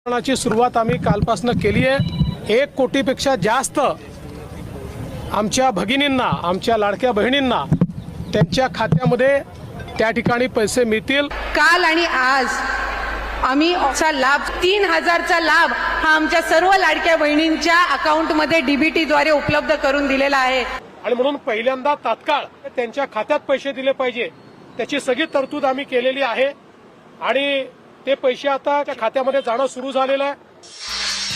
ची सुरुवात आम्ही कालपासून केली आहे। 1 कोटीपेक्षा जास्त आमच्या भगिनींना, आमच्या लाडक्या बहिणींना त्यांच्या खात्यामध्ये त्या ठिकाणी पैसे मिळतील। काल आणि आज आम्ही चा लाभ 3000चा लाभ हा आमच्या सर्व लाडक्या बहिणींच्या अकाउंटमध्ये डीबीटी द्वारे उपलब्ध करून दिलेला आहे आणि म्हणून पहिल्यांदा तात्काळ त्यांच्या खात्यात पैसे दिले पाहिजे, त्याची सगळी तरतूद आम्ही केलेली आहे आणि ते पैसे आता त्या खात्यामध्ये जाणं सुरू झालेलं आहे।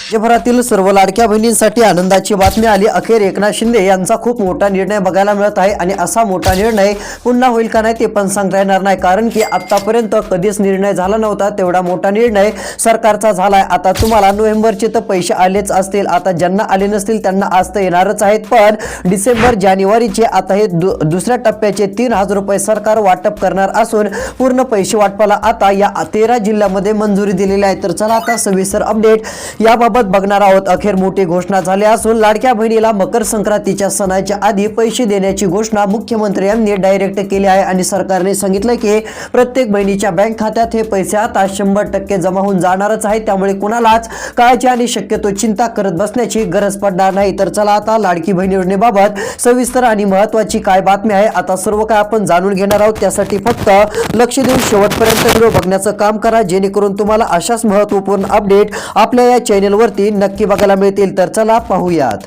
राज्यभरातील सर्व लाडक्या बहिणींसाठी आनंदाची बातमी आली। अखेर एकनाथ शिंदे यांचा खूप मोठा निर्णय बघायला मिळत आहे आणि असा मोठा निर्णय पुन्हा होईल का नाही ते पण सांगता येणार नाही, कारण की आतापर्यंत कधीच निर्णय झाला नव्हता तेवढा मोठा निर्णय सरकारचा झालाय। आता तुम्हाला नोव्हेंबरचे तर पैसे आलेच असतील, आता ज्यांना आले नसतील त्यांना आज तर येणारच आहेत, पण डिसेंबर जानेवारीचे आता हे दुसऱ्या टप्प्याचे 3000 रुपये सरकार वाटप करणार असून पूर्ण पैसे वाटपाला आता या 13 जिल्ह्यामध्ये मंजुरी दिलेली आहे। तर चला आता सविस्तर अपडेट याबाबत बघणार आहोत। अखेर मोठी घोषणा झाली असून लाडक्या बहिणीला मकर संक्रांतीच्या सणाच्या आधी पैसे देण्याची घोषणा मुख्यमंत्री यांनी डायरेक्ट केली आहे आणि सरकारने सांगितलं की प्रत्येक बहिणीच्या बँक खात्यात हे पैसे आता 100% जमा होऊन जाणारच आहेत, त्यामुळे कुणालाच काळजी आणि शक्यतो चिंता करत बसण्याची गरज पडणार नाही। तर चला आता लाडकी बहीण योजनेबाबत सविस्तर आणि महत्त्वाची काय बातमी आहे आता सर्व काय आपण जाणून घेणार आहोत। त्यासाठी फक्त लक्ष देऊन शेवटपर्यंत व्हिडिओ बघण्याचं काम करा, जेणेकरून तुम्हाला अशाच महत्त्वपूर्ण अपडेट आपल्या या चॅनलवर नक्की बघायला मिळतील। तर चला पाहूयात।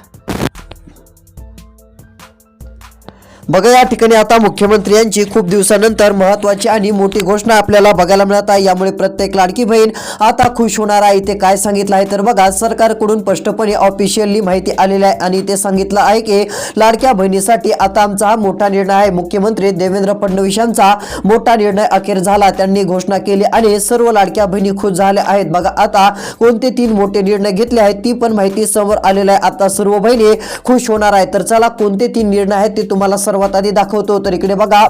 बघा या ठिकाणी आता मुख्यमंत्री यांची खूप दिवसानंतर महत्त्वाची आणि मोठी घोषणा आपल्याला बघायला मिळत आहे, यामुळे प्रत्येक लाडकी बहीण आता खुश होणार आहे। ते काय सांगितलं आहे तर बघा, सरकारकडून स्पष्टपणे ऑफिशियली माहिती आलेली आहे आणि ते सांगितलं आहे की लाडक्या बहिणीसाठी आता आमचा हा मोठा निर्णय आहे। मुख्यमंत्री देवेंद्र फडणवीस यांचा मोठा निर्णय अखेर झाला, त्यांनी घोषणा केली आणि सर्व लाडक्या बहिणी खुश झाल्या आहेत। बघा आता कोणते 3 मोठे निर्णय घेतले आहेत ती पण माहिती समोर आलेली आहे। आता सर्व बहिणी खुश होणार आहेत। तर चला कोणते 3 निर्णय आहेत ते तुम्हाला सर्वात आधी दाखवतो। तर इकडे बघा,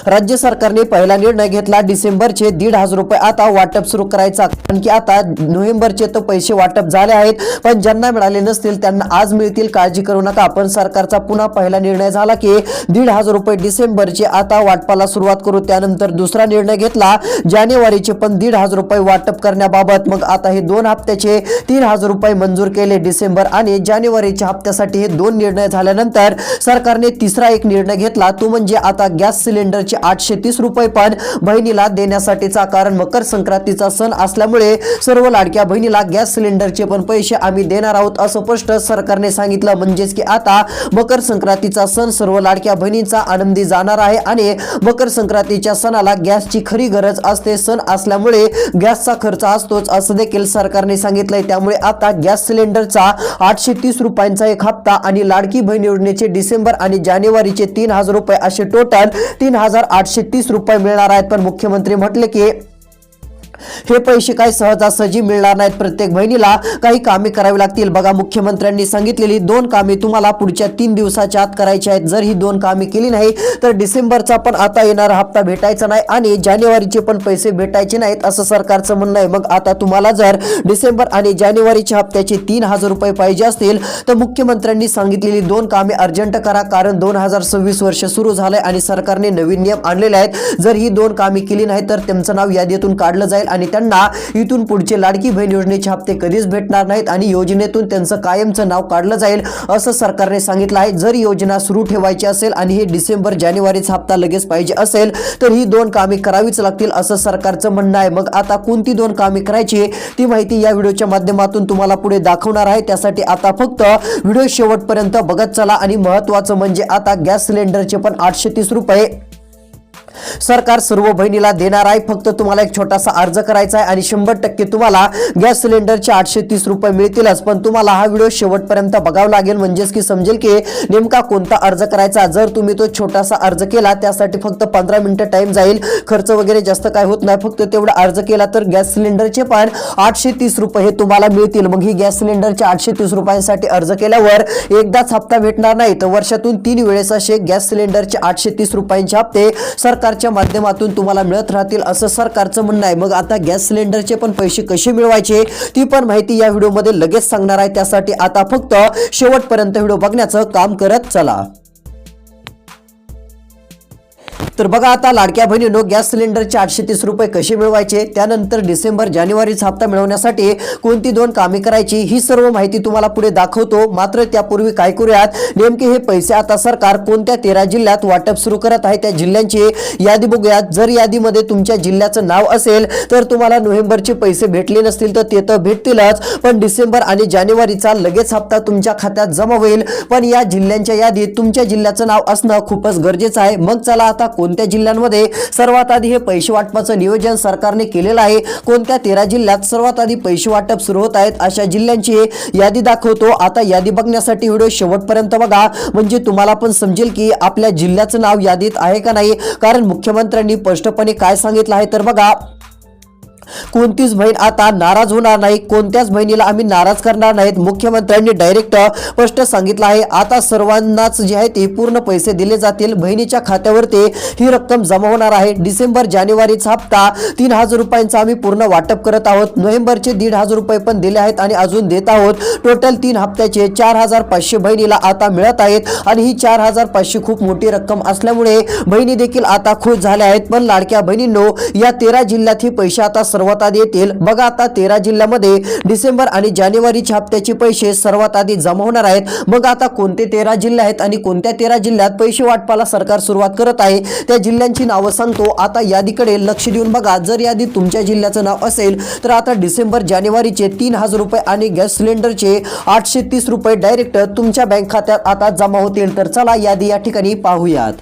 राज्य सरकारने पहिला निर्णय घेतला, डिसेंबरचे 1500 रुपये आता वाटप सुरू करायचा, कारण की आता नोव्हेंबरचे तर पैसे वाटप झाले आहेत, पण ज्यांना मिळाले नसतील त्यांना आज मिळतील, काळजी करू नका। पण सरकारचा पुन्हा पहिला निर्णय झाला की 1500 रुपये डिसेंबरचे आता वाटपाला सुरुवात करू। त्यानंतर दुसरा निर्णय घेतला जानेवारीचे पण 1500 रुपये वाटप करण्याबाबत। मग आता हे 2 हप्त्याचे 3000 रुपये मंजूर केले, डिसेंबर आणि जानेवारीच्या हप्त्यासाठी हे 2 निर्णय झाल्यानंतर सरकारने तिसरा एक निर्णय घेतला, तो म्हणजे आता गॅस सिलेंडरचे 830 रुपये पण बहिणीला देण्यासाठीचा, कारण मकर संक्रांतीचा सण असल्यामुळे सर्व लाडक्या बहिणीला गॅस सिलेंडरचे पण पैसे आम्ही देणार आहोत असं स्पष्ट सरकारने सांगितलं। म्हणजेच की आता मकर संक्रांतीचा सण सर्व लाडक्या बहिणींचा आनंदी जाणार आहे आणि मकर संक्रांतीच्या सणाला गॅसची खरी गरज असते, सण असल्यामुळे गॅसचा खर्च असतोच असं देखील सरकारने सांगितलंय। त्यामुळे आता गॅस सिलेंडरचा 830 रुपयांचा एक हप्ता आणि लाडकी बहीण योजनेचे डिसेंबर आणि जानेवारीचे 3000 रुपये असे टोटल 3830 रुपये मिळणार आहेत। पण मुख्यमंत्री म्हटले की हे पैसे काही सहजासहजी मिळणार नाहीत, प्रत्येक बहिणीला काही कामे करावी लागतील। बघा मुख्यमंत्र्यांनी सांगितलेली 2 कामे तुम्हाला पुढच्या 3 दिवसाच्या आत करायची आहेत। जर ही 2 कामे केली नाही तर डिसेंबरचा पण आता येणारा हप्ता भेटायचा नाही आणि जानेवारीचे पण पैसे भेटायचे नाहीत असं सरकारचं म्हणणं आहे। मग आता तुम्हाला जर डिसेंबर आणि जानेवारीच्या हप्त्याचे 3000 रुपये पाहिजे असतील तर मुख्यमंत्र्यांनी सांगितलेली 2 कामे अर्जंट करा, कारण 2026 वर्ष सुरू झालंय आणि सरकारने नवीन नियम आणलेले आहेत। जर ही 2 कामे केली नाही तर त्यांचं नाव यादीतून काढलं जाईल आणि त्यांना इथून पुढचे लाडकी बहीण योजनेचे हप्ते कधीच भेटणार नाहीत आणि योजनेतून त्यांचं कायमचं नाव काढलं जाईल असं सरकारने सांगितलं आहे। जर योजना सुरू ठेवायची असेल आणि हे डिसेंबर जानेवारीचा हप्ता लगेच पाहिजे असेल तर ही 2 कामे करावीच लागतील असं सरकारचं म्हणणं आहे। मग आता कोणती 2 कामे करायची ती माहिती या व्हिडिओच्या माध्यमातून तुम्हाला पुढे दाखवणार आहे, त्यासाठी आता फक्त व्हिडिओ शेवटपर्यंत बघत चला। आणि महत्त्वाचं म्हणजे आता गॅस सिलेंडरचे पण 830 रुपये सरकार सर्व बहिणीला देणार आहे। फक्त तुम्हाला एक छोटासा अर्ज करायचा आहे आणि 100% तुम्हाला गॅस सिलेंडरचे 830 रुपये मिळतीलच, पण तुम्हाला हा व्हिडिओ शेवटपर्यंत बघावा लागेल, म्हणजेच की समजेल की नेमका कोणता अर्ज करायचा। जर तुम्ही तो छोटासा अर्ज केला त्यासाठी फक्त 15 मिनिटं टाइम जाईल, खर्च वगैरे जास्त काय होत नाही, फक्त तेवढा अर्ज केला तर गॅस सिलेंडरचे पण 830 रुपये हे तुम्हाला मिळतील। मग ही गॅस सिलेंडरचे 830 रुपयांसाठी अर्ज केल्यावर एकदाच हप्ता भेटणार नाही, तर वर्षातून 3 वेळेस असे गॅस सिलेंडरचे 830 रुपयांचे हप्ते सरकारच्या माध्यमातून तुम्हाला मिळत राहतील असं सरकारचं म्हणणं आहे। मग आता गॅस सिलेंडरचे पण पैसे कसे मिळवायचे ती पण माहिती या व्हिडिओमध्ये लगेच सांगणार आहे, त्यासाठी आता फक्त शेवटपर्यंत व्हिडिओ बघण्याचं काम करत चला। तर बघा आता लाडक्या बहिणींनो, गॅस सिलेंडरचे 830 रुपये कसे मिळवायचे, त्यानंतर डिसेंबर जानेवारीचा हप्ता मिळवण्यासाठी कोणती 2 कामे करायची, ही सर्व माहिती तुम्हाला पुढे दाखवतो. मात्र त्यापूर्वी काय करूयात, नेमके हे पैसे आता सरकार कोणत्या 13 जिल्ह्यात वाटप सुरू करत आहे त्या जिल्ह्यांची यादी बघूयात. जर यादीमध्ये तुमच्या जिल्ह्याचं नाव असेल तर तुम्हाला नोव्हेंबरचे पैसे भेटले नसतील तर ते तर भेटतीलच, पण डिसेंबर आणि जानेवारीचा लगेच हप्ता तुमच्या खात्यात जमा होईल. पण या जिल्ह्यांच्या यादीत तुमच्या जिल्ह्याचं नाव असणं खूपच गरजेचं आहे. मग चला आता कोणत्या जिल्ह्यांमध्ये सर्वात आधी हे पैसे वाटपाचं नियोजन सरकारने केलेलं आहे, कोणत्या 13 जिल्ह्यात सर्वात आधी पैसे वाटप सुरू होत आहेत, अशा जिल्ह्यांची यादी दाखवतो. आता यादी बघण्यासाठी व्हिडिओ शेवटपर्यंत बघा, म्हणजे तुम्हाला पण समजेल की आपल्या जिल्ह्याचं नाव यादीत आहे का नाही. कारण मुख्यमंत्र्यांनी स्पष्टपणे काय सांगितलं आहे तर बघा, कोणतीच बहीण आता नाराज होणार नाही, कोणत्याच बहिणीला आम्ही नाराज करणार नाहीत. मुख्यमंत्र्यांनी डायरेक्ट स्पष्ट सांगितलं आहे. आता सर्वांनाच जे आहे ते पूर्ण पैसे दिले जातील, बहिणीच्या खात्यावरती ही रक्कम जमा होणार आहे. डिसेंबर जानेवारीचा हप्ता 3000 रुपयांचा आम्ही पूर्ण वाटप करत आहोत. नोव्हेंबरचे 1500 रुपये पण दिले आहेत आणि अजून देत आहोत. टोटल 3 हप्त्याचे 4500 बहिणीला आता मिळत आहेत आणि ही 4500 खूप मोठी रक्कम असल्यामुळे बहिणी देखील आता खुश झाल्या आहेत. पण लाडक्या बहिणींनो, या 13 जिल्ह्यात हे पैसे आता सर्वात आधी येतील. बघा आता 13 जिल्ह्यामध्ये डिसेंबर आणि जानेवारीच्या हप्त्याचे पैसे सर्वात आधी जमा होणार आहेत. मग आता कोणते 13 जिल्हे आहेत आणि कोणत्या 13 जिल्ह्यात पैसे वाटपाला सरकार सुरुवात करत आहे त्या जिल्ह्यांची नावं सांगतो. आता यादीकडे लक्ष देऊन बघा. जर यादीत तुमच्या जिल्ह्याचं नाव असेल तर आता डिसेंबर जानेवारीचे 3000 रुपये आणि गॅस सिलेंडरचे 830 रुपये डायरेक्ट तुमच्या बँक खात्यात आता जमा होतील. तर चला यादी या ठिकाणी पाहूयात.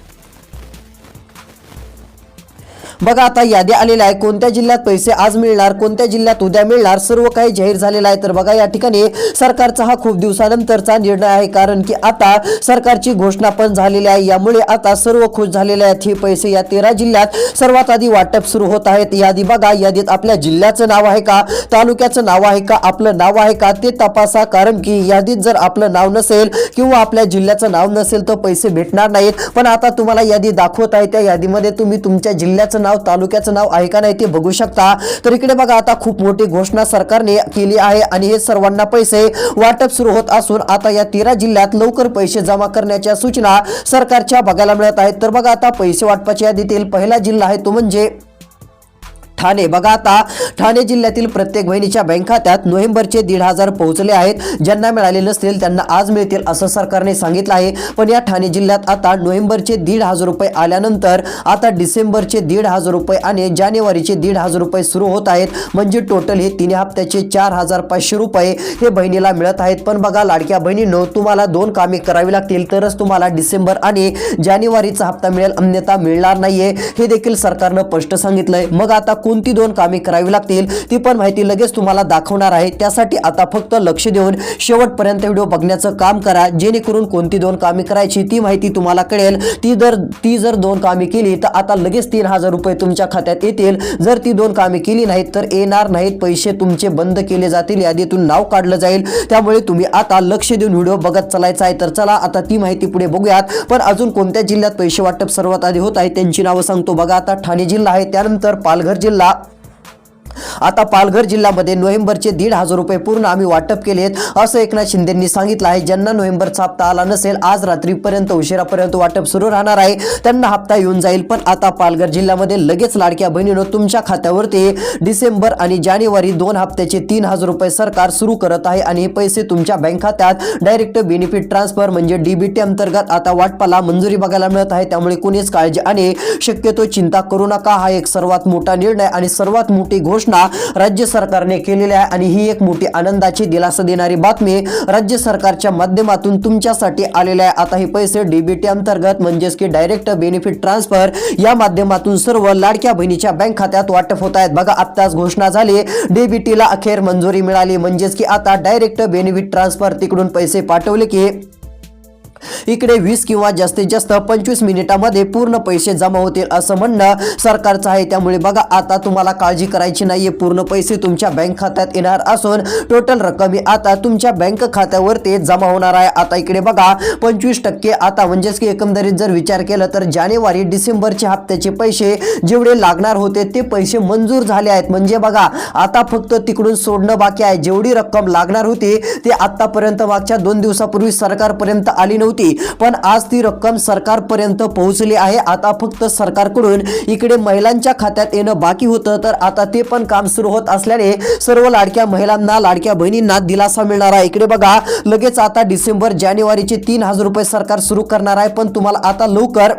बघा आता यादी आलेल्या आहे, कोणत्या जिल्ह्यात पैसे आज मिळणार, कोणत्या जिल्ह्यात उद्या मिळणार, सर्व काही जाहीर झालेलं आहे. तर बघा या ठिकाणी सरकारचा हा खूप दिवसानंतरचा निर्णय आहे, कारण की आता सरकारची घोषणा पण झालेली आहे. यामुळे आता सर्व खुश झालेले आहेत. हे पैसे या 13 जिल्ह्यात सर्वात आधी वाटप सुरू होत आहेत. यादी बघा, यादीत आपल्या जिल्ह्याचं नाव आहे का, तालुक्याचं नाव आहे का, आपलं नाव आहे का ते तपासा. कारण की यादीत जर आपलं नाव नसेल किंवा आपल्या जिल्ह्याचं नाव नसेल तर पैसे भेटणार नाहीत. पण आता तुम्हाला यादी दाखवत आहे, त्या यादीमध्ये तुम्ही तुमच्या जिल्ह्याचं नाव, तालुक्याचं नाव आहे का नाही ते बघू शकता. तर इकडे बघा आता खूप मोठी घोषणा सरकारने केली आहे आणि हे सर्वांना पैसे वाटप सुरू होत असून आता या 13 जिल्ह्यात लवकर पैसे जमा करण्याच्या सूचना सरकारच्या बघायला मिळत आहेत. तर बघा आता पैसे वाटपाच्या यादीतील पहिला जिल्हा आहे तो म्हणजे ठाणे. बघा आता ठाणे जिल्ह्यातील प्रत्येक बहिणीच्या बँक खात्यात नोव्हेंबरचे 1500 पोहोचले आहेत. ज्यांना मिळाले नसतील त्यांना आज मिळतील असं सरकारने सांगितलं आहे. पण या ठाणे जिल्ह्यात आता नोव्हेंबरचे 1500 रुपये आल्यानंतर आता डिसेंबरचे 1500 रुपये आणि जानेवारीचे 1500 रुपये सुरू होत आहेत. म्हणजे टोटल हे 3 हप्त्याचे 4500 रुपये हे बहिणीला मिळत आहेत. पण बघा लाडक्या बहिणींनो, तुम्हाला 2 कामे करावी लागतील तरच तुम्हाला डिसेंबर आणि जानेवारीचा हप्ता मिळेल, अन्यथा मिळणार नाहीये, हे देखील सरकारनं स्पष्ट सांगितलंय. मग आता कोणती 2 कामे करावी लागतील ती पण माहिती लगेच तुम्हाला दाखवणार आहे. त्यासाठी आता फक्त लक्ष देऊन शेवटपर्यंत व्हिडिओ बघण्याचं काम करा, जेणेकरून कोणती 2 कामे करायची ती माहिती तुम्हाला कळेल. ती जर 2 कामे केली तर आता लगेच 3000 रुपये तुमच्या खात्यात येतील. जर ती 2 कामे केली नाहीत तर येणार नाहीत, पैसे तुमचे बंद केले जातील, यादीतून नाव काढलं जाईल. त्यामुळे तुम्ही आता लक्ष देऊन व्हिडिओ बघत चालायचा आहे. तर चला आता ती माहिती पुढे बघूयात. पण अजून कोणत्या जिल्ह्यात पैसे वाटप सर्वात आधी होत आहे त्यांची नावं सांगतो. बघा आता ठाणे जिल्हा आहे, त्यानंतर पालघर जिल्हा. आता पालघर जिल्ह्यामध्ये नोव्हेंबरचे 1500 रुपये पूर्ण आम्ही वाटप केलेत असं एकनाथ शिंदेंनी सांगितलं आहे. ज्यांना नोव्हेंबरचा हप्ता आला नसेल आज रात्रीपर्यंत उशिरापर्यंत वाटप सुरू राहणार आहे, त्यांना हप्ता येऊन जाईल. पण आता पालघर जिल्ह्यामध्ये लगेच लाडक्या बहिणींनो तुमच्या खात्यावरती डिसेंबर आणि जानेवारी 2 हप्त्याचे 3000 रुपये सरकार सुरू करत आहे आणि हे पैसे तुमच्या बँक खात्यात डायरेक्ट बेनिफिट ट्रान्सफर म्हणजे डीबीटी अंतर्गत आता वाटपाला मंजुरी बघायला मिळत आहे. त्यामुळे कुणीच काळजी आणि शक्यतो चिंता करू नका. हा एक सर्वात मोठा निर्णय आणि सर्वात मोठी घोषणा राज्य सरकारने केलेली आहे आणि ही एक मोठी आनंदाची दिलासा देणारी बातमी राज्य सरकारच्या माध्यमातून तुमच्यासाठी आलेले आहे. आता हे पैसे डीबीटी अंतर्गत म्हणजेच की डायरेक्ट बेनिफिट ट्रान्सफर या माध्यमातून सर्व लाडक्या बहिणीच्या बँक खात्यात वाटप होत आहेत. बघा आत्ताच घोषणा झाली, डीबीटीला अखेर मंजुरी मिळाली, म्हणजेच की आता डायरेक्ट बेनिफिट ट्रान्सफर तिकडून पैसे पाठवले की इकडे 20 किंवा जास्तीत जास्त 25 मिनिटांमध्ये पूर्ण पैसे जमा होतील असं म्हणणं सरकारचं आहे. त्यामुळे बघा आता तुम्हाला काळजी करायची नाहीये, पूर्ण पैसे तुमच्या बँक खात्यात येणार असून टोटल रक्कम आता तुमच्या बँक खात्यावरती जमा होणार आहे. आता इकडे बघा 25% आता म्हणजेच की एकंदरीत जर विचार केला तर जानेवारी डिसेंबरच्या हप्त्याचे पैसे जेवढे लागणार होते ते पैसे मंजूर झाले आहेत. म्हणजे बघा आता फक्त तिकडून सोडणं बाकी आहे. जेवढी रक्कम लागणार होती ते आतापर्यंत मागच्या 2 दिवसापूर्वी सरकारपर्यंत आली नव्हती. नव्हती, पण आज ती रक्कम सरकारपर्यंत पोहोचली आहे. आता फक्त सरकारकडून इकडे महिलांच्या खात्यात येणं बाकी होतं, तर आता ते पण काम सुरू होत असल्याने सर्व लाडक्या महिलांना, लाडक्या बहिणींना दिलासा मिळणार आहे. इकडे बघा, लगेच आता डिसेंबर जानेवारीचे 3,000 रुपये सरकार सुरू करणार आहे, पण तुम्हाला आता लवकर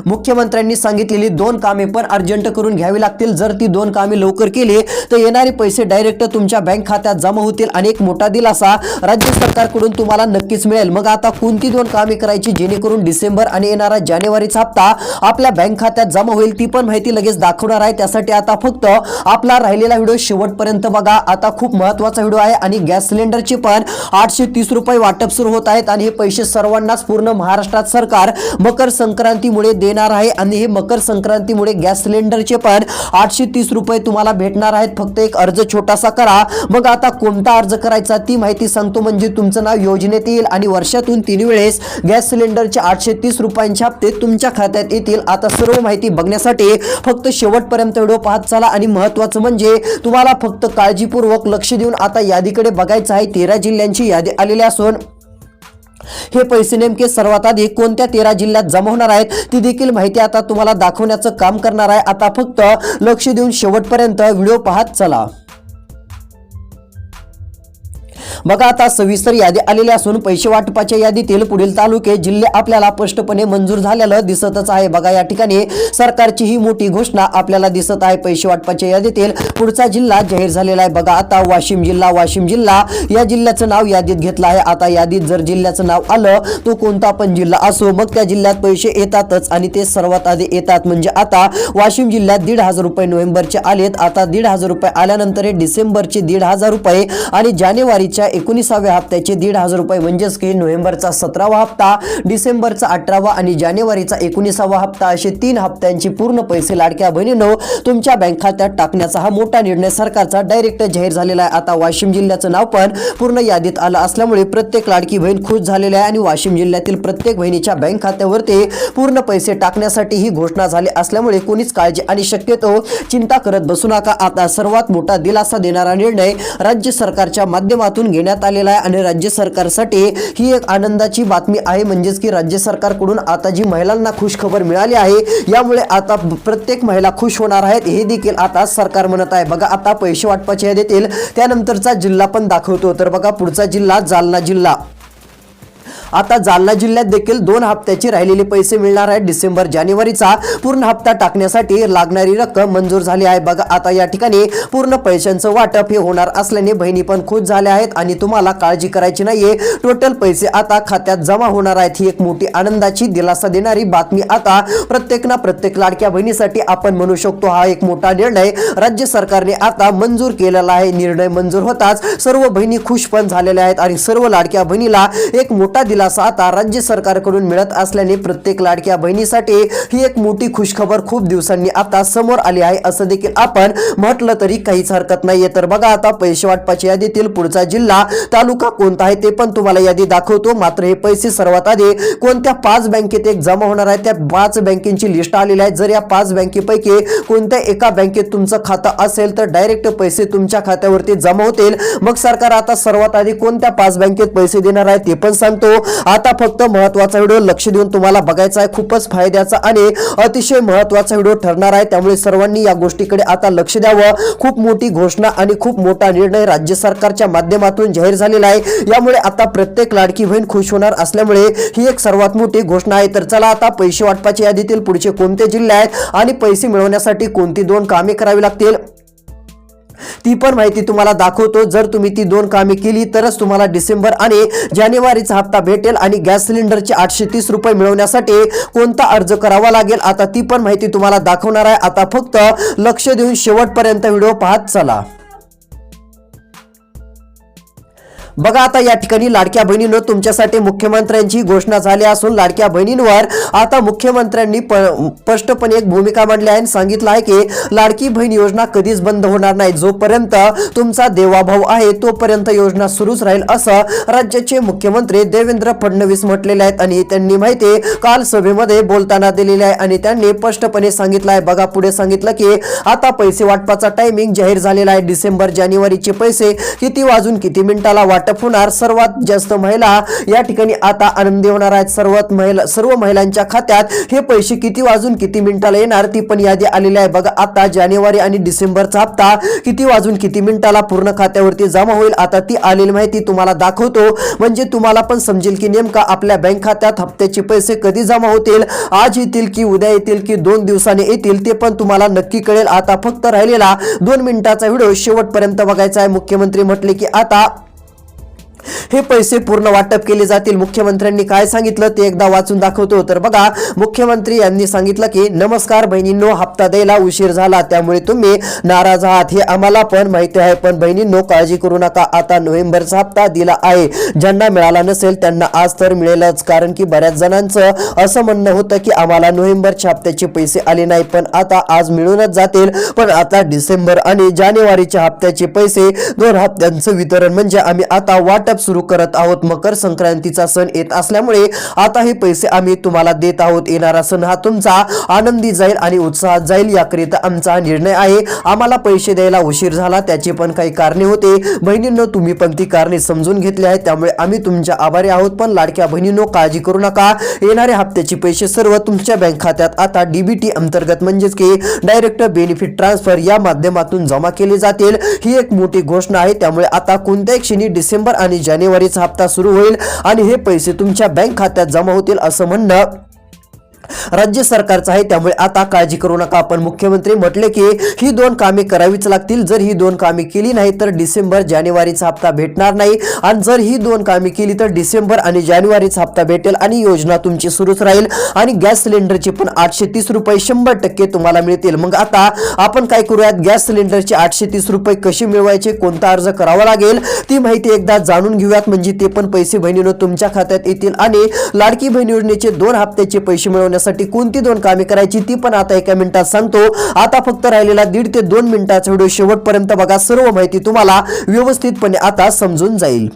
मुख्यमंत्र्यांनी सांगितलेली 2 कामे पण अर्जंट करून घ्यावी लागतील. जर ती 2 कामे लवकर केली तर येणारे पैसे डायरेक्ट तुमच्या बँक खात्यात जमा होतील आणि एक मोठा दिलासा राज्य सरकारकडून तुम्हाला नक्कीच मिळेल. मग आता कोणती 2 कामे करायची जेणेकरून डिसेंबर आणि येणारा जानेवारीचा हप्ता आपल्या बँक खात्यात जमा होईल, ती पण माहिती लगेच दाखवणार आहे. त्यासाठी आता फक्त आपला राहिलेला व्हिडिओ शेवटपर्यंत बघा. आता खूप महत्त्वाचा व्हिडिओ आहे आणि गॅस सिलेंडरचे पण 830 रुपये वाटप सुरू होत आहेत आणि हे पैसे सर्वांनाच पूर्ण महाराष्ट्रात सरकार मकर संक्रांतीमुळे देणार आहे आणि हे मकर संक्रांतीमुळे गॅस सिलेंडरचे पण 830 रुपये तुम्हाला भेटणार आहेत. फक्त एक अर्ज छोटासा करा. मग आता कोणता अर्ज करायचा ती माहिती सांगतो, म्हणजे तुमचं नाव योजनेत येईल आणि वर्षातून 3 वेळेस गॅस सिलेंडरचे 830 रुपयांचे हप्ते तुमच्या खात्यात येतील. आता सर्व माहिती बघण्यासाठी फक्त शेवटपर्यंत व्हिडिओ पाहत चला आणि महत्त्वाचं म्हणजे तुम्हाला फक्त काळजीपूर्वक लक्ष देऊन आता यादीकडे बघायचं आहे. 13 जिल्ह्यांची यादी आलेली असून हे पैसे नेमके सर्वात आधी कोणत्या 13 जिल्ह्यात जमा होणार आहेत ती देखील माहिती आता तुम्हाला दाखवण्याचं काम करणार आहे. आता फक्त लक्ष देऊन शेवटपर्यंत व्हिडिओ पाहत चला. बघा, आता सविस्तर यादी आलेली असून पैसे वाटपाच्या यादीतील पुढील तालुके, जिल्हे आपल्याला स्पष्टपणे मंजूर झालेलं दिसतच आहे. बघा, या ठिकाणी सरकारची ही मोठी घोषणा आपल्याला दिसत आहे. पैसे वाटपाच्या यादीतील पुढचा जिल्हा जाहीर झालेला आहे. बघा, आता वाशिम जिल्हा या जिल्ह्याचं नाव यादीत घेतलं आहे. आता यादीत जर जिल्ह्याचं नाव आलं, तो कोणता पण जिल्हा असो, मग त्या जिल्ह्यात पैसे येतातच आणि ते सर्वात आधी येतात. म्हणजे आता वाशिम जिल्ह्यात 1,500 रुपये नोव्हेंबरचे आलेत. आता 1,500 रुपये आल्यानंतर डिसेंबरचे 1,500 रुपये आणि जानेवारीच्या 19व्या हप्त्याचे 1,500 रुपये, म्हणजेच की नोव्हेंबरचा 17वा हप्ता, डिसेंबरचा 18वा आणि जानेवारीचा 19वा हप्ता, असे 3 हप्त्यांचे पूर्ण पैसे लाडक्या बहिणींनो तुमच्या बँक खात्यात टाकण्याचा हा मोठा निर्णय सरकारचा डायरेक्ट जाहीर झालेला आहे. आता वाशिम जिल्ह्याचं नाव पण पूर्ण यादीत आलं असल्यामुळे प्रत्येक लाडकी बहीण खुश झालेली आहे आणि वाशिम जिल्ह्यातील प्रत्येक बहिणीच्या बँक खात्यावरती पूर्ण पैसे टाकण्यासाठी ही घोषणा झाली असल्यामुळे कोणीच काळजी आणि शक्यतो चिंता करत बसू नका. आता सर्वात मोठा दिलासा देणारा निर्णय राज्य सरकारच्या माध्यमातून घेण्यात आलेला आहे आणि राज्य सरकारसाठी ही एक आनंदाची बातमी आहे. म्हणजेच की राज्य सरकारकडून आता जी महिलांना खुश खबर मिळाली आहे, यामुळे आता प्रत्येक महिला खुश होणार आहेत, हे देखील आता सरकार म्हणत आहे. बघा, आता पैसे वाटपाचे देतील त्यानंतरचा जिल्हा पण दाखवतो. तर बघा, पुढचा जिल्हा जालना जिल्हा. आता जालना जिल्ह्यात देखील 2 हप्त्याचे राहिलेले पैसे मिळणार आहेत. डिसेंबर जानेवारीचा पूर्ण हप्ता टाकण्यासाठी लागणारी रक्कम मंजूर झाली आहे. बघा, आता या ठिकाणी पूर्ण पैशांचं वाटप हे होणार असल्याने बहिणी पण खुश झाल्या आहेत आणि तुम्हाला काळजी करायची नाहीये. टोटल पैसे आता खात्यात जमा होणार आहेत. ही एक मोठी आनंदाची, दिलासा देणारी बातमी आता प्रत्येक लाडक्या बहिणीसाठी आपण म्हणू शकतो. हा एक मोठा निर्णय राज्य सरकारने आता मंजूर केलेला आहे. निर्णय मंजूर होताच सर्व बहिणी खुश पण झालेल्या आहेत आणि सर्व लाडक्या बहिणीला एक मोठा दिलासा आता राज्य सरकारकडून मिळत असल्याने प्रत्येक लाडक्या बहिणीसाठी ही एक मोठी खुशखबर खूप दिवसांनी आता समोर आली आहे, असं देखील आपण म्हटलं तरी काहीच हरकत नाहीये. तर बघा, आता पैसे वाटपाच्या यादीतील पुढचा जिल्हा, तालुका कोणता आहे ते पण तुम्हाला यादी दाखवतो. मात्र हे पैसे सर्वात आधी कोणत्या 5 बँकेत एक जमा होणार आहे, त्या 5 बँकेची लिस्ट आलेली आहे. जर या 5 बँकेपैकी कोणत्या एका बँकेत तुमचं खातं असेल तर डायरेक्ट पैसे तुमच्या खात्यावरती जमा होतील. मग सरकार आता सर्वात आधी कोणत्या 5 बँकेत पैसे देणार आहे ते पण सांगतो. आता फक्त महत्त्वाचा व्हिडिओ लक्ष देऊन तुम्हाला बघायचा आहे. खूपच फायद्याचा आणि अतिशय महत्त्वाचा व्हिडिओ ठरणार आहे, त्यामुळे सर्वांनी या गोष्टीकडे आता लक्ष द्यावं. खूप मोठी घोषणा आणि खूप मोठा निर्णय राज्य सरकारच्या माध्यमातून जाहीर झालेला आहे. यामुळे आता प्रत्येक लाडकी बहीण खुश होणार असल्यामुळे ही एक सर्वात मोठी घोषणा आहे. तर चला, आता पैसे वाटपाच्या यादीतील पुढचे कोणते जिल्हे आहेत आणि पैसे मिळवण्यासाठी कोणती 2 कामे करावी लागतील ती पण माहिती तुम्हाला दाखवतो. जर तुम्ही ती 2 कामे केली तरच तुम्हाला डिसेंबर आणि जानेवारीचा हप्ता भेटेल आणि गॅस सिलेंडरचे 830 रुपये मिळवण्यासाठी कोणता अर्ज करावा लागेल आता ती पण माहिती तुम्हाला दाखवणार आहे. आता फक्त लक्ष देऊन शेवटपर्यंत व्हिडिओ पाहत चला. बघा, आता या ठिकाणी लाडक्या बहिणींनो तुमच्यासाठी मुख्यमंत्र्यांची घोषणा झाली असून लाडक्या बहिणींवर आता मुख्यमंत्र्यांनी स्पष्टपणे एक भूमिका मांडली आहे आणि सांगितलं आहे की लाडकी बहीण योजना कधीच बंद होणार नाही. जोपर्यंत तुमचा देवाभाऊ आहे तोपर्यंत योजना सुरूच राहील, असं राज्याचे मुख्यमंत्री देवेंद्र फडणवीस म्हटलेले आहेत आणि त्यांनी माहिती काल सभेमध्ये बोलताना दिलेली आहे आणि त्यांनी स्पष्टपणे सांगितलं आहे. बघा, पुढे सांगितलं की आता पैसे वाटपाचा टायमिंग जाहीर झालेला आहे. डिसेंबर जानेवारीचे पैसे किती वाजून किती मिनिटाला वाटप होणार. सर्वात जास्त महिला या ठिकाणी आता आनंदी होणार आहेत. सर्व महिलांच्या खात्यात हे पैसे किती वाजून किती मिनिटाला येणार ती पण यादी आलेली आहे. बघा आता जानेवारी आणि डिसेंबरचा हप्ता किती वाजून किती मिनिटाला पूर्ण खात्यावरती जमा होईल. आता ती आलेली माहिती तुम्हाला दाखवतो, म्हणजे तुम्हाला पण समजेल की नेमका आपल्या बँक खात्यात हप्त्याचे पैसे कधी जमा होतील. आज येतील की उद्या येतील की 2 दिवसांनी येतील ते पण तुम्हाला नक्की कळेल. आता फक्त राहिलेला 2 मिनिटाचा व्हिडिओ शेवटपर्यंत बघायचा आहे. मुख्यमंत्री म्हटले की आता हे पैसे पूर्ण वाटप केले जातील. मुख्यमंत्र्यांनी काय सांगितलं ते एकदा वाचून दाखवतो. तर बघा, मुख्यमंत्री यांनी सांगितलं की नमस्कार बहिणींनो, हप्ता द्यायला उशीर झाला त्यामुळे तुम्ही नाराज आहात हे आम्हाला पण माहिती आहे, पण बहिणींनो काळजी करू नका. आता नोव्हेंबरचा हप्ता दिला आहे. ज्यांना मिळाला नसेल त्यांना आज तर मिळेलच, कारण की बऱ्याच जणांचं असं म्हणणं होतं की आम्हाला नोव्हेंबरच्या हप्त्याचे पैसे आले नाही, पण आता आज मिळूनच जातील. पण आता डिसेंबर आणि जानेवारीच्या हप्त्याचे पैसे 2 हप्त्यांचं वितरण म्हणजे आम्ही आता वाटप सुरू करत आहोत. मकर संक्रांतीचा सण येत असल्यामुळे आता हे पैसे आम्ही तुम्हाला देत आहोत. येणारा सण हा तुमचा आनंदी जाईल आणि उत्साहात जाईल याकरिता आमचा निर्णय आहे. आम्हाला पैसे द्यायला उशीर झाला त्याचे पण काही कारणे होते. बहिणींनो तुम्ही पण ती कारणे समजून घेतली आहेत, त्यामुळे आम्ही तुमच्या आभारी आहोत. पण लाडक्या बहिणींनो काळजी करू नका. येणारे हप्त्याचे पैसे सर्व तुमच्या बँक खात्यात आता डीबीटी अंतर्गत म्हणजेच की डायरेक्ट बेनिफिट ट्रान्सफर या माध्यमातून जमा केले जातील. ही एक मोठी घोषणा आहे. त्यामुळे आता कोणत्याही क्षणी डिसेंबर आणि जानेवारीचा हप्ता सुरू होईल आणि हे पैसे तुमच्या बँक खात्यात जमा होतील असं म्हणणं राज्य सरकारचं आहे. त्यामुळे आता काळजी करू नका. पण मुख्यमंत्री म्हटले की ही 2 कामे करावीच लागतील. जर ही 2 कामे केली नाही तर डिसेंबर जानेवारीचा हप्ता भेटणार नाही, आणि जर ही 2 कामे केली तर डिसेंबर आणि जानेवारीचा हप्ता भेटेल आणि योजना तुमची सुरूच राहील. आणि गॅस सिलेंडरचे पण 830 रुपये 100% तुम्हाला मिळतील. मग आता आपण काय करूयात, गॅस सिलेंडरचे 830 रुपये कसे मिळवायचे, कोणता अर्ज करावा लागेल ती माहिती एकदा जाणून घेऊयात. म्हणजे ते पण पैसे बहिणींनो तुमच्या खात्यात येतील. आणि लाडकी बहीण योजनेचे 2 हप्त्याचे पैसे मिळवण्यासाठी कोणती 2 कामे करायची ती पण आता 1 मिनिटात सांगतो. आता फक्त राहिलेला 1.5 ते 2 मिनिटाचा व्हिडिओ शेवटपर्यंत बघा. सर्व माहिती तुम्हाला व्यवस्थितपणे आता समजून जाईल.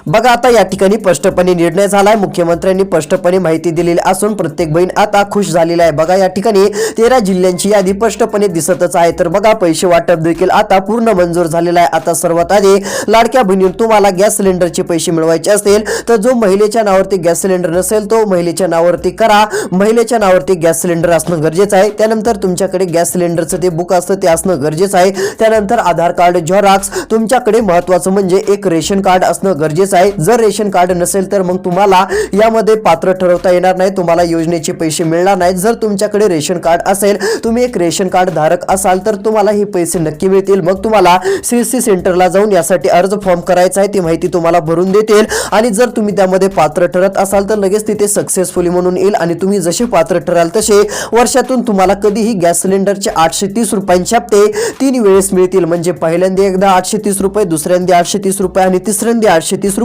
बघा आता या ठिकाणी स्पष्टपणे निर्णय झालाय. मुख्यमंत्र्यांनी स्पष्टपणे माहिती दिलेली असून प्रत्येक बहीण आता खुश झालेली आहे. बघा या ठिकाणी 13 जिल्ह्यांची यादी स्पष्टपणे दिसतच आहे. तर बघा पैसे वाटप देखील आता पूर्ण मंजूर झालेला आहे. आता सर्वात आधी लाडक्या बहिणींनो तुम्हाला गॅस सिलेंडरचे पैसे मिळवायचे असतील तर जो महिलेच्या नावावरती गॅस सिलेंडर नसेल तो महिलेच्या नावावरती करा. महिलेच्या नावावरती गॅस सिलेंडर असणं गरजेचं आहे. त्यानंतर तुमच्याकडे गॅस सिलेंडरचं ते बुक असतं ते असणं गरजेचं आहे. त्यानंतर आधार कार्ड झेरॉक्स, तुमच्याकडे महत्त्वाचं म्हणजे एक रेशन कार्ड असणं गरजेचं आहे. जर रेशन कार्ड नसेल तर मग तुम्हाला यामध्ये पात्र ठरवता येणार नाही, तुम्हाला योजनेचे पैसे मिळणार नाहीत. जर तुमच्याकडे रेशन कार्ड असेल, तुम्ही एक रेशन कार्ड धारक असाल तर तुम्हाला हे पैसे नक्की मिळतील. मग तुम्हाला सीएससी सेंटरला जाऊन यासाठी अर्ज फॉर्म करायचा आहे, ती माहिती तुम्हाला भरून देतील. आणि जर तुम्ही त्यामध्ये पात्र ठरत असाल तर लगेच तिथे सक्सेसफुली म्हणून येईल आणि तुम्ही जसे पात्र ठराल तसे वर्षातून तुम्हाला कधीही गॅस सिलेंडरचे 830 रुपयांचे हप्ते 3 वेळेस मिळतील. म्हणजे पहिल्यांदा एकदा 830 रुपये, दुसऱ्यांदा 830 रुपये आणि तिसऱ्यांदा 830 रुपये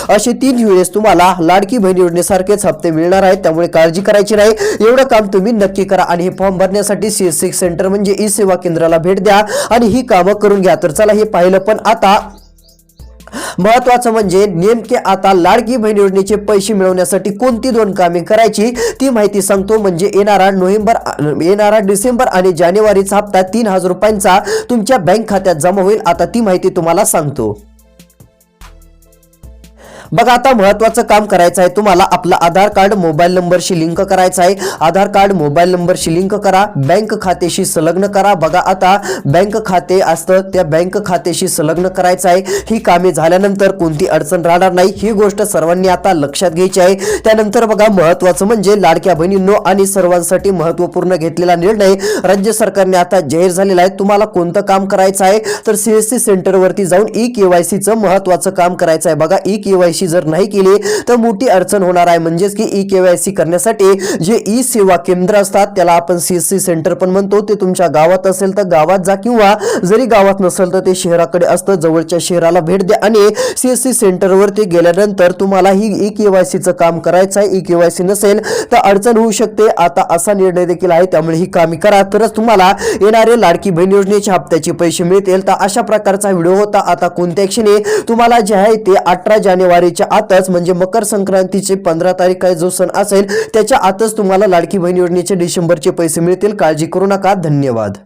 असे 3 वेळेस तुम्हाला लाडकी बहीण योजनेसारखेच हप्ते मिळणार आहेत. त्यामुळे काळजी करायची नाही. एवढं काम तुम्ही नक्की करा. आणि हे फॉर्म भरण्यासाठी सीएससी सेंटर म्हणजे ई सेवा केंद्राला भेट द्या आणि ही कामं करून घ्या. तर चला हे पाहिलं, पण आता महत्वाचं म्हणजे नेमके आता लाडकी बहीण योजनेचे पैसे मिळवण्यासाठी कोणती 2 कामे करायची ती माहिती सांगतो. म्हणजे येणारा डिसेंबर आणि जानेवारीचा हप्ता 3000 रुपयांचा तुमच्या बँक खात्यात जमा होईल. आता ती माहिती तुम्हाला सांगतो. बघा आता महत्त्वाचं काम करायचं आहे. तुम्हाला आपला आधार कार्ड मोबाईल नंबरशी लिंक करायचा आहे. आधार कार्ड मोबाईल नंबरशी लिंक करा, बँक खात्याशी संलग्न करा. बघा आता बँक खाते असतं त्या बँक खात्याशी संलग्न करायचं आहे. ही कामे झाल्यानंतर कोणती अडचण राहणार नाही, ही गोष्ट सर्वांनी आता लक्षात घ्यायची आहे. त्यानंतर बघा महत्त्वाचं म्हणजे लाडक्या बहिणींनो आणि सर्वांसाठी महत्त्वपूर्ण घेतलेला निर्णय राज्य सरकारने आता जाहीर झालेला आहे. तुम्हाला कोणतं काम करायचं आहे तर सीएससी सेंटरवरती जाऊन ई-केवायसीचं महत्त्वाचं काम करायचं आहे. बघा ई-केवायसी जर नाही केली तर मोठी अडचण होणार आहे. म्हणजेच की ई-केवायसी करण्यासाठी जे ई सेवा केंद्र असतात त्याला आपण सीएससी सेंटर पण म्हणतो, ते तुमच्या गावात असेल तर गावात जा, किंवा जरी गावात नसेल तर ते शहराकडे असतं, जवळच्या शहराला भेट द्या आणि सीएससी सेंटरवरती गेल्यानंतर तुम्हाला ही ई-केवायसीचं काम करायचं आहे. ई-केवायसी नसेल तर अडचण होऊ शकते. आता असा निर्णय देखील आहे. त्यामुळे ही कामे करा तरच तुम्हाला येणारे लाडकी बहीण योजनेच्या हप्त्याचे पैसे मिळतील. तर अशा प्रकारचा व्हिडिओ होता. आता कोणत्या क्षणी तुम्हाला जे आहे ते 18 जानेवारी आतच म्हणजे मकर संक्रांतीचे 15 तारीख काय जो सण असेल त्याच्या आतच तुम्हाला लाडकी बहीण योजनेचे डिसेंबरचे पैसे मिळतील. काळजी करू नका. धन्यवाद.